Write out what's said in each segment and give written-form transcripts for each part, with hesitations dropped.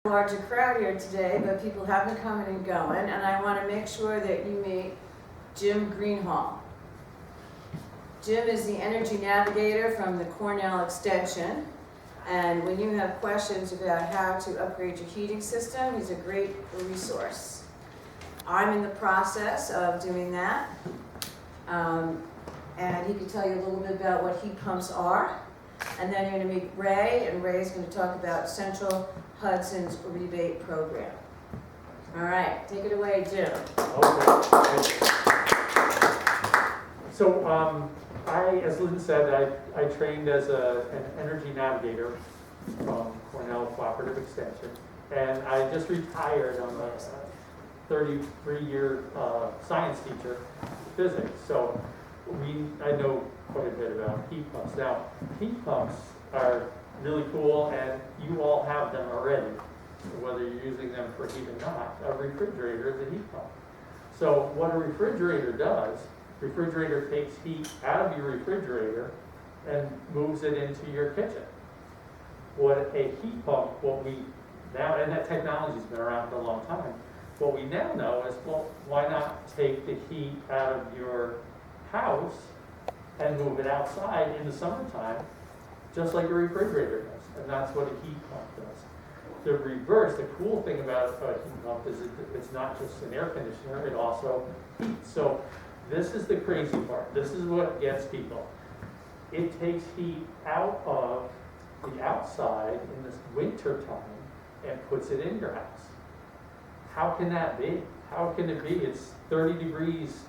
Larger crowd here today, but people have been coming and going, and I want to make sure that you meet Jim Greenhall. Jim is the energy navigator from the Cornell Extension, and when you have questions about how to upgrade your heating system, he's a great resource. I'm in the process of doing that, and he can tell you a little bit about what heat pumps are. And then you're going to meet Ray, and Ray's going to talk about Central Hudson's rebate program. All right, take it away, Jim. Okay. So, as Lynn said, I trained as an energy navigator from Cornell Cooperative Extension, and I just retired. I'm a 33-year science teacher, physics. So I know quite a bit about heat pumps. Now, heat pumps are really cool, and you all have them already, whether you're using them for heat or not. A refrigerator is a heat pump. So what a refrigerator does, refrigerator takes heat out of your refrigerator and moves it into your kitchen. What a heat pump, and that technology's been around for a long time, what we now know is, well, why not take the heat out of your house and move it outside in the summertime, just like a refrigerator does. And that's what a heat pump does. The reverse, the cool thing about a heat pump is it's not just an air conditioner, it also heats. So this is the crazy part. This is what gets people. It takes heat out of the outside in this winter time and puts it in your house. How can that be? How can it be? It's 30 degrees.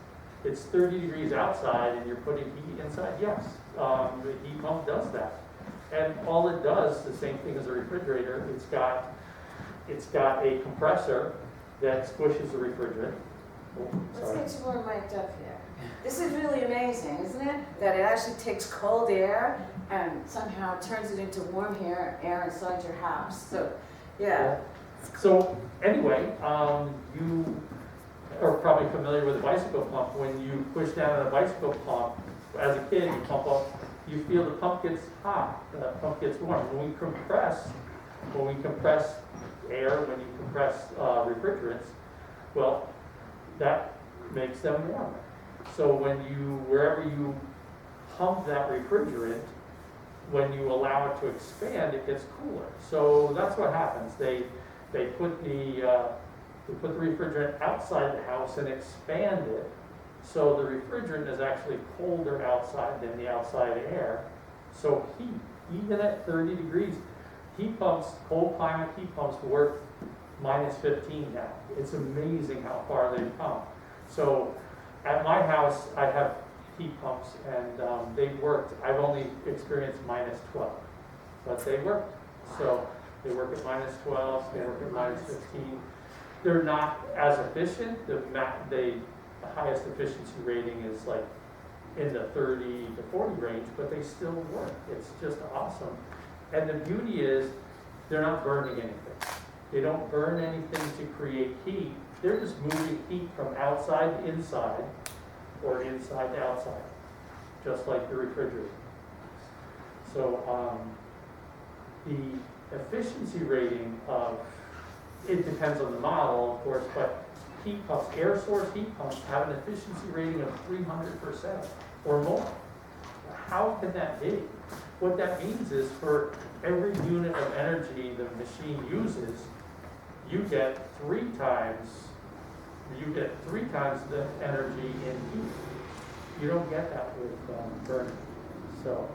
It's 30 degrees outside and you're putting heat inside? Yes, the heat pump does that. And all it does, the same thing as a refrigerator, it's got a compressor that squishes the refrigerant. Let's get you more mic'd up here. This is really amazing, isn't it? That it actually takes cold air and somehow turns it into warm air inside your house. So, yeah. So anyway, you are probably familiar with a bicycle pump. When you push down on a bicycle pump, as a kid, you pump up, you feel the pump gets hot, the pump gets warm. When we compress air, when you compress refrigerants, well, that makes them warmer. So wherever you pump that refrigerant, when you allow it to expand, it gets cooler. So that's what happens. They put the refrigerant outside the house and expand it, so the refrigerant is actually colder outside than the outside air. So heat, even at 30 degrees, heat pumps, cold climate heat pumps work minus 15 now. It's amazing how far they've come. So at my house, I have heat pumps, and they've worked. I've only experienced minus 12, but they worked. So they work at minus 12, they work at minus 15. They're not as efficient. The highest efficiency rating is like in the 30 to 40 range, but they still work. It's just awesome. And the beauty is they're not burning anything. They don't burn anything to create heat. They're just moving heat from outside to inside or inside to outside, just like the refrigerator. So the efficiency rating it depends on the model, of course, but heat pumps, air source heat pumps, have an efficiency rating of 300% or more. How can that be? What that means is for every unit of energy the machine uses, you get three times the energy in heat. You don't get that with burning. So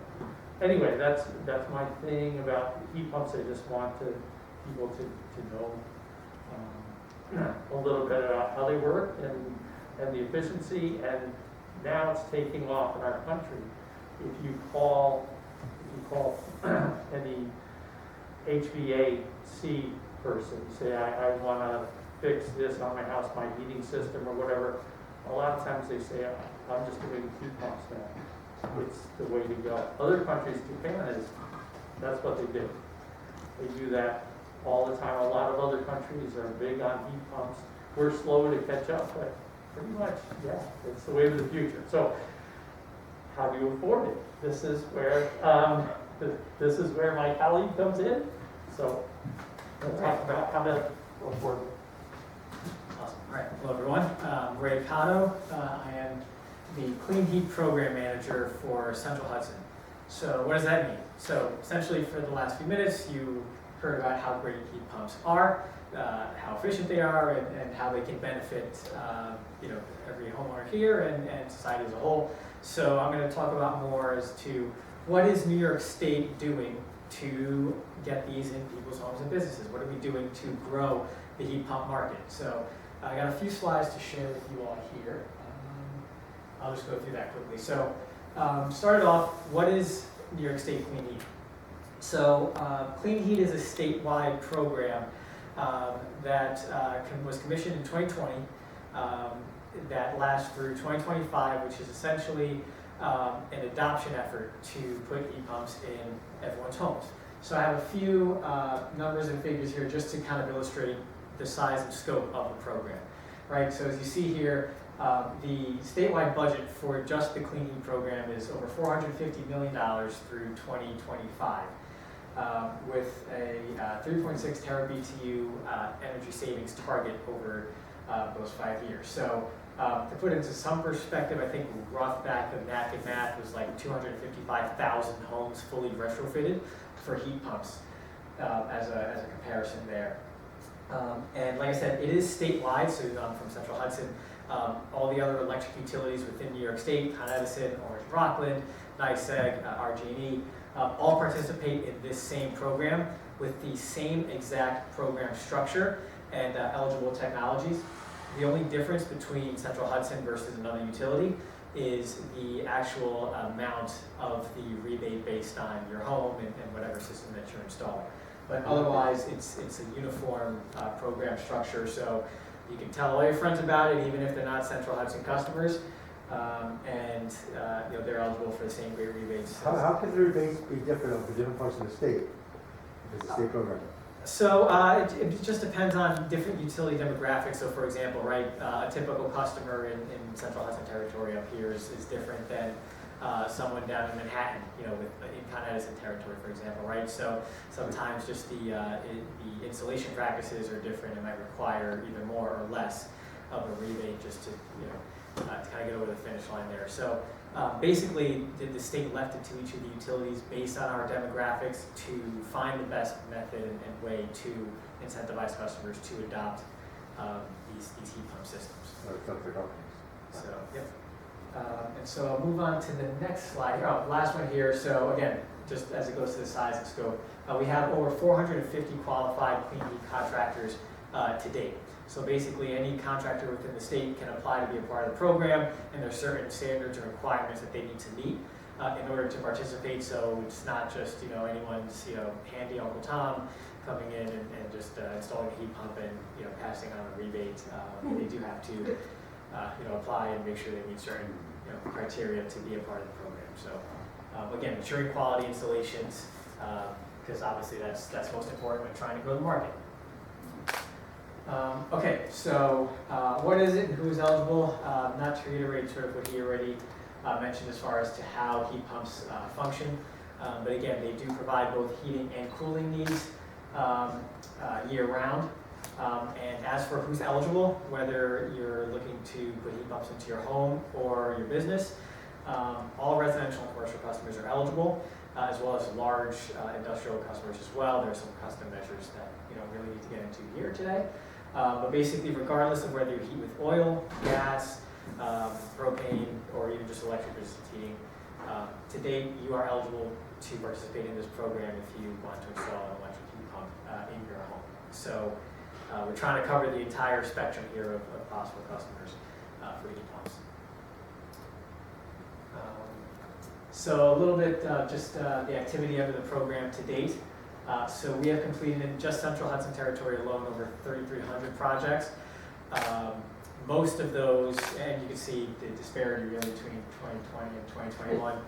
anyway, that's my thing about heat pumps. I just want people to know a little bit about how they work and the efficiency, and now it's taking off in our country. If you call any HVAC person, say I want to fix this on my house, my heating system or whatever, a lot of times they say, I'm just doing heat pumps now. It's the way to go. Other countries, Japan that's what they do. They do that all the time. A lot of other countries are big on heat pumps. We're slow to catch up, but pretty much, yeah, it's the way of the future. So how do you afford it? This is where my colleague comes in. So talk about how to afford. Awesome. All right. Hello, everyone. I'm Ray Cotto. I am the Clean Heat Program Manager for Central Hudson. So what does that mean? So essentially for the last few minutes, you heard about how great heat pumps are, how efficient they are, and how they can benefit every homeowner here and society as a whole. So I'm going to talk about more as to what is New York State doing to get these in people's homes and businesses? What are we doing to grow the heat pump market? So I got a few slides to share with you all here. I'll just go through that quickly. So started off, what is New York State Clean Heat? So Clean Heat is a statewide program that was commissioned in 2020 that lasts through 2025, which is essentially an adoption effort to put heat pumps in everyone's homes. So I have a few numbers and figures here just to kind of illustrate the size and scope of the program, right? So as you see here, the statewide budget for just the Clean Heat program is over $450 million through 2025, with a 3.6 TBTU energy savings target over those 5 years. So to put into some perspective, I think rough back of napkin math was like 255,000 homes fully retrofitted for heat pumps as a comparison there. And like I said, it is statewide, so from Central Hudson, all the other electric utilities within New York State, Con Edison, Orange Rockland, NYSEG, RG&E, all participate in this same program with the same exact program structure and eligible technologies. The only difference between Central Hudson versus another utility is the actual amount of the rebate based on your home and whatever system that you're installing. But otherwise, it's a uniform program structure, so you can tell all your friends about it, even if they're not Central Hudson customers, and they're eligible for the same great rebates. How can the rebates be different for different parts of the state? If it's a state program. So it just depends on different utility demographics. So for example, right, a typical customer in Central Hudson territory up here is different than someone down in Manhattan, in Con Edison territory, for example, right? So sometimes just the installation practices are different. It might require either more or less of a rebate just to kind of get over the finish line there. So basically, the state left it to each of the utilities based on our demographics to find the best method and way to incentivize customers to adopt these heat pump systems. So, yep. And so I'll move on to the next slide. Last one here. So again, just as it goes to the size and scope, we have over 450 qualified clean heat contractors to date. So basically, any contractor within the state can apply to be a part of the program, and there's certain standards and requirements that they need to meet in order to participate. So it's not just anyone's handy Uncle Tom coming in and just installing a heat pump and passing on a rebate. They do have to apply and make sure they meet certain criteria to be a part of the program. So again, ensuring quality installations, because obviously that's most important when trying to grow the market. Okay, so what is it and who is eligible? Not to reiterate sort of what he already mentioned as far as to how heat pumps function, but again, they do provide both heating and cooling needs year-round. And as for who's eligible, whether you're looking to put heat pumps into your home or your business, all residential and commercial customers are eligible, as well as large industrial customers as well. There are some custom measures that really need to get into here today. But basically, regardless of whether you heat with oil, gas, propane, or even just electric resistant heating, to date you are eligible to participate in this program if you want to install an electric heat pump in your home. So we're trying to cover the entire spectrum here of possible customers for heat pumps. So a little bit just the activity under the program to date. So we have completed in just Central Hudson territory alone over 3,300 projects. Most of those, and you can see the disparity really between 2020 and 2021.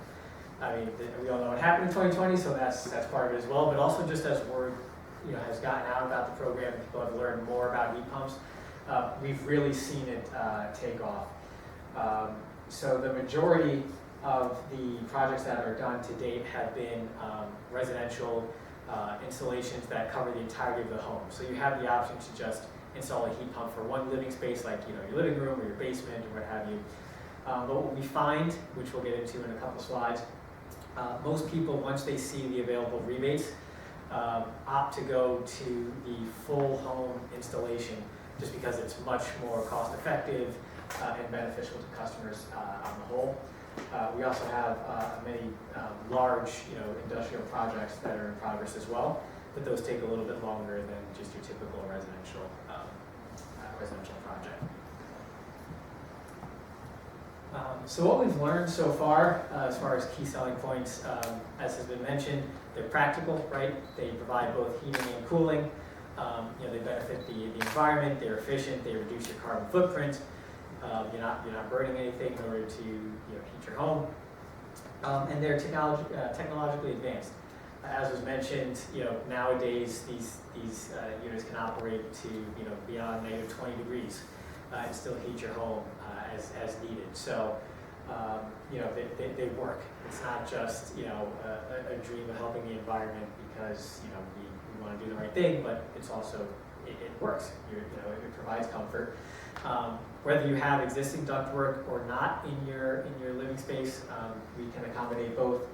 I mean, we all know what happened in 2020, so that's part of it as well. But also just as word has gotten out about the program and people have learned more about heat pumps, we've really seen it take off. So the majority of the projects that are done to date have been residential installations that cover the entirety of the home. So you have the option to just install a heat pump for one living space, like your living room or your basement or what have you. But what we find, which we'll get into in a couple slides, most people, once they see the available rebates, opt to go to the full home installation just because it's much more cost effective and beneficial to customers on the whole. We also have many large industrial projects that are in progress as well, but those take a little bit longer than just your typical residential project. So what we've learned so far as key selling points, as has been mentioned, they're practical, right? They provide both heating and cooling. They benefit the environment. They're efficient. They reduce your carbon footprint. You're not burning anything in order to heat your home. And they're technologically advanced. As was mentioned, nowadays these units can operate to beyond negative 20 degrees and still heat your home as needed. So they work. It's not just a dream of helping the environment because we want to do the right thing, but it's also it works. It provides comfort. Whether you have existing ductwork or not in your living space, we can accommodate both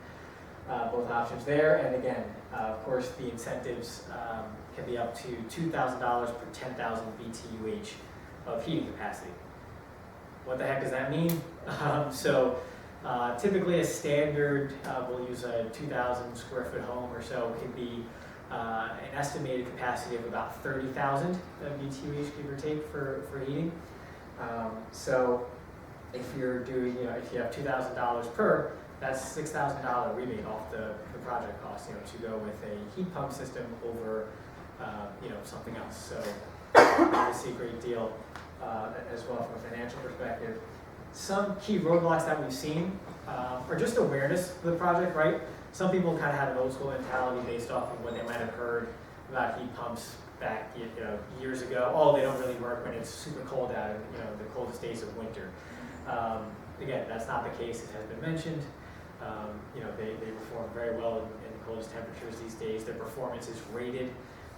options there. And again, of course, the incentives can be up to $2,000 per 10,000 BTUH of heating capacity. What the heck does that mean? Typically a standard, we'll use a 2,000 square foot home or so, can be an estimated capacity of about 30,000 BTUH, give or take, for heating. So if you're doing, if you have $2,000 per, that's $6,000 rebate off the project cost, to go with a heat pump system over, something else. So obviously a great deal as well from a financial perspective. Some key roadblocks that we've seen are just awareness of the project, right? Some people kind of have an old school mentality based off of what they might have heard about heat pumps back years ago. Oh, they don't really work when it's super cold out in the coldest days of winter. Again, that's not the case. It has been mentioned. They perform very well in the coldest temperatures these days. Their performance is rated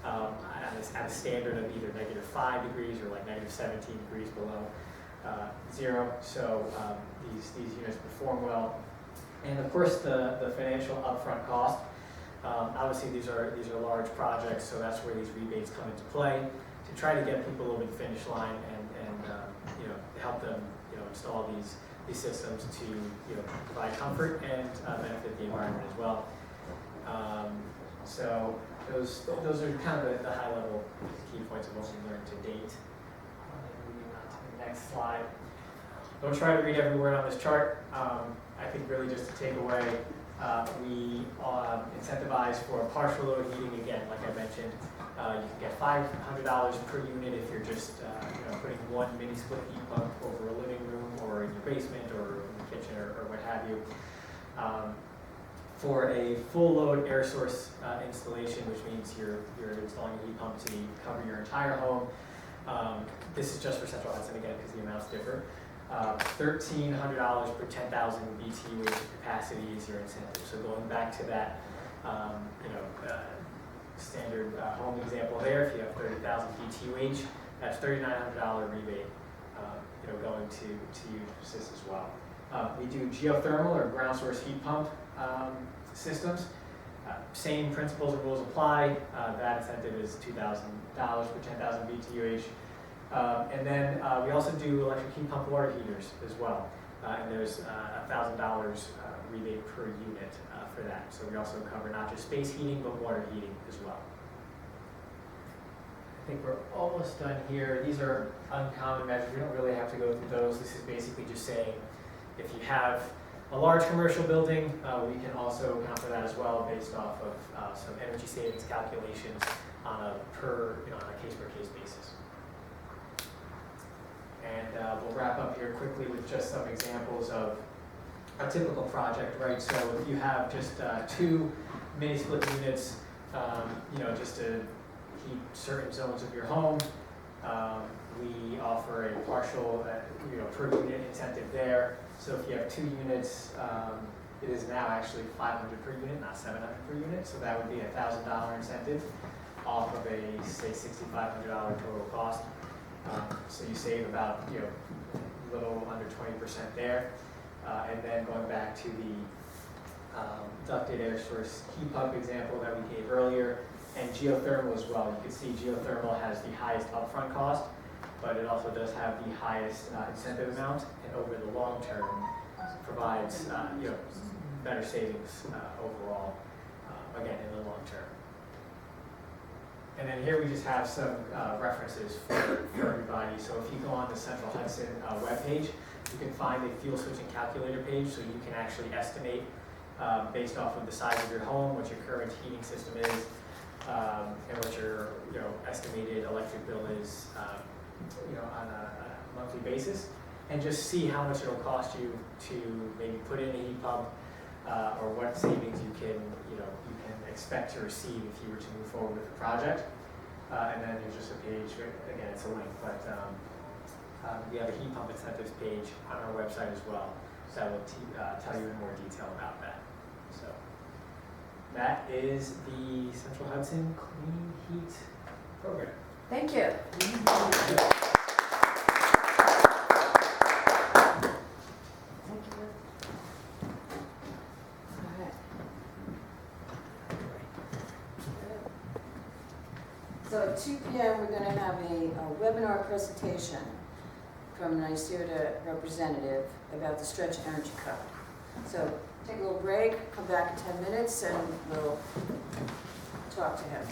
at a standard of either -5 degrees or like -17 degrees below zero. So these units perform well. And of course, the financial upfront cost. Obviously, these are large projects, so that's where these rebates come into play to try to get people over the finish line and help them install these systems to provide comfort and benefit the environment as well. So those are kind of the high level key points of what we've learned to date. Moving on to the next slide. Don't try to read every word on this chart. I think really just to take away, we incentivize for partial load heating. Again, like I mentioned, you can get $500 per unit if you're just putting one mini split heat pump over a living room or in your basement or in the kitchen or what have you. For a full load air source installation, which means you're installing a heat pump to cover your entire home. This is just for Central Hudson again because the amounts differ. $1,300 per 10,000 BTU capacity is your incentive. So going back to that, standard home example there, if you have 30,000 BTUH, that's $3,900 rebate, going to you to assist as well. We do geothermal or ground source heat pump systems. Same principles and rules apply. That incentive is $2,000 per 10,000 BTUH. And then we also do electric heat pump water heaters as well. And there's $1,000 rebate per unit for that. So we also cover not just space heating, but water heating as well. I think we're almost done here. These are uncommon measures. We don't really have to go through those. This is basically just saying if you have a large commercial building, we can also account for that as well based off of some energy savings calculations on a case-per-case basis. And we'll wrap up here quickly with just some examples of a typical project, right? So if you have just 2 mini split units, just to heat certain zones of your home, we offer a partial, per unit incentive there. So if you have 2 units, It is now actually $500 per unit, not $700 per unit, so that would be a $1,000 incentive off of a, say, $6,500 total cost. So you save about, a little under 20% there. And then going back to the ducted air source heat pump example that we gave earlier, and geothermal as well. You can see geothermal has the highest upfront cost, but it also does have the highest incentive amount, and over the long term provides better savings overall, again, in the long term. And then here we just have some references for everybody. So if you go on the Central Hudson webpage, you can find a fuel switching calculator page, so you can actually estimate based off of the size of your home, what your current heating system is, and what your estimated electric bill is on a monthly basis, and just see how much it'll cost you to maybe put in a heat pump, or what savings you can expect to receive if you were to move forward with the project. And then there's just a page, again, it's a link, but we have a heat pump incentives page on our website as well, so that will tell you in more detail about that. So that is the Central Hudson Clean Heat Program. Thank you. So at 2 p.m. we're going to have a webinar presentation from an NYSERDA representative about the Stretch Energy Code. So take a little break, come back in 10 minutes, and we'll talk to him.